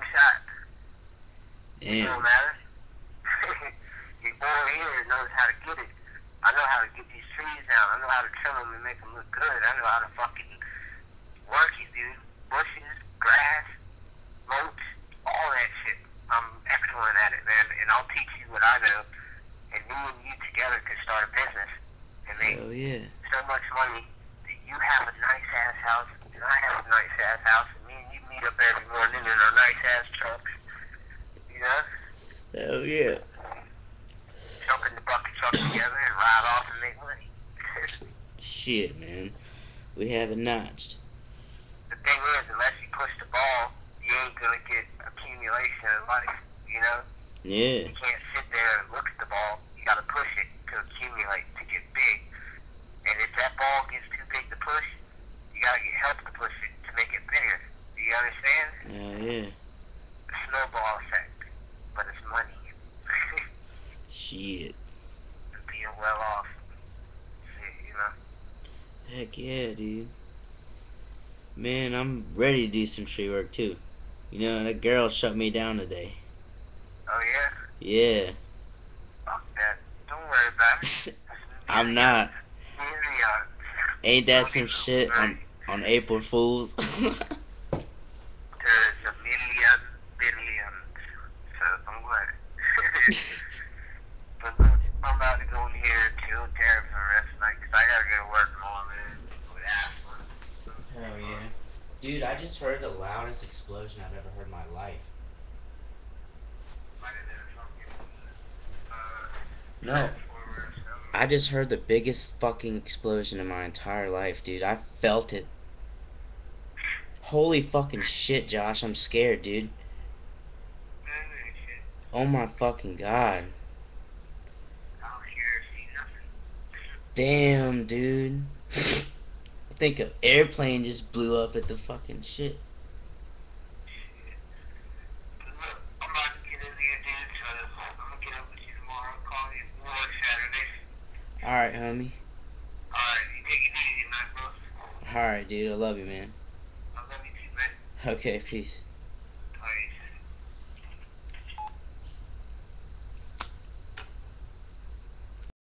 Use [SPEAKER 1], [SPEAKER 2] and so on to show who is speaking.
[SPEAKER 1] one shot. It
[SPEAKER 2] Damn.
[SPEAKER 1] don't matter. Your boy here knows how to get it. I know how to get these trees down. I know how to trim them and make them look good. I know how to fucking work it, dude. Bushes, grass, mulch, all that shit. I'm excellent at it, man. And I'll teach you what I know. And me and you together could start a business and make
[SPEAKER 2] Hell yeah.
[SPEAKER 1] so much money that you have a nice ass house and I have a nice ass house, and me and you meet up every morning in our nice ass trucks. You know?
[SPEAKER 2] Hell yeah.
[SPEAKER 1] Jump in the bucket truck together and ride off and make money.
[SPEAKER 2] Shit, man. We have it notched.
[SPEAKER 1] The thing is, unless you push the ball, you ain't gonna get accumulation in life, you know?
[SPEAKER 2] Yeah.
[SPEAKER 1] You can't sit there and look at the ball. You gotta push it to accumulate, to get big. And if that ball gets too big to push, you gotta get help to push it to make it bigger. Do you understand?
[SPEAKER 2] Hell yeah.
[SPEAKER 1] The snowball effect. But it's money.
[SPEAKER 2] Shit.
[SPEAKER 1] And being well off. Shit, you know?
[SPEAKER 2] Heck yeah, dude. Man, I'm ready to do some tree work too. You know, that girl shut me down today.
[SPEAKER 1] Oh yeah?
[SPEAKER 2] Yeah.
[SPEAKER 1] Fuck that. Don't worry about it.
[SPEAKER 2] I'm not.
[SPEAKER 1] Millions.
[SPEAKER 2] Ain't that some shit on April Fools?
[SPEAKER 1] There's a million billions. So don't worry. But look, I'm about to go in here and chill there for the rest of the night because I gotta go to work tomorrow, man. With asthma.
[SPEAKER 2] Hell yeah. Dude, I just heard the loudest explosion I've ever heard in my life.
[SPEAKER 1] Might have been a fucking,
[SPEAKER 2] No.
[SPEAKER 1] transformer or something.
[SPEAKER 2] I just heard the biggest fucking explosion in my entire life, dude. I felt it. Holy fucking shit, Josh. I'm scared, dude.
[SPEAKER 1] Shit.
[SPEAKER 2] Oh my fucking god.
[SPEAKER 1] I don't hear or see nothing.
[SPEAKER 2] Damn, dude. I think an airplane just blew up at the fucking shit.
[SPEAKER 1] Shit. But look, I'm about to get in there, dude, so I'm gonna get up with you tomorrow. Call you more Saturday.
[SPEAKER 2] Alright, homie.
[SPEAKER 1] Alright, you take it easy, man, bro.
[SPEAKER 2] Alright, dude. I love you, man.
[SPEAKER 1] I love you too, man.
[SPEAKER 2] Okay, peace.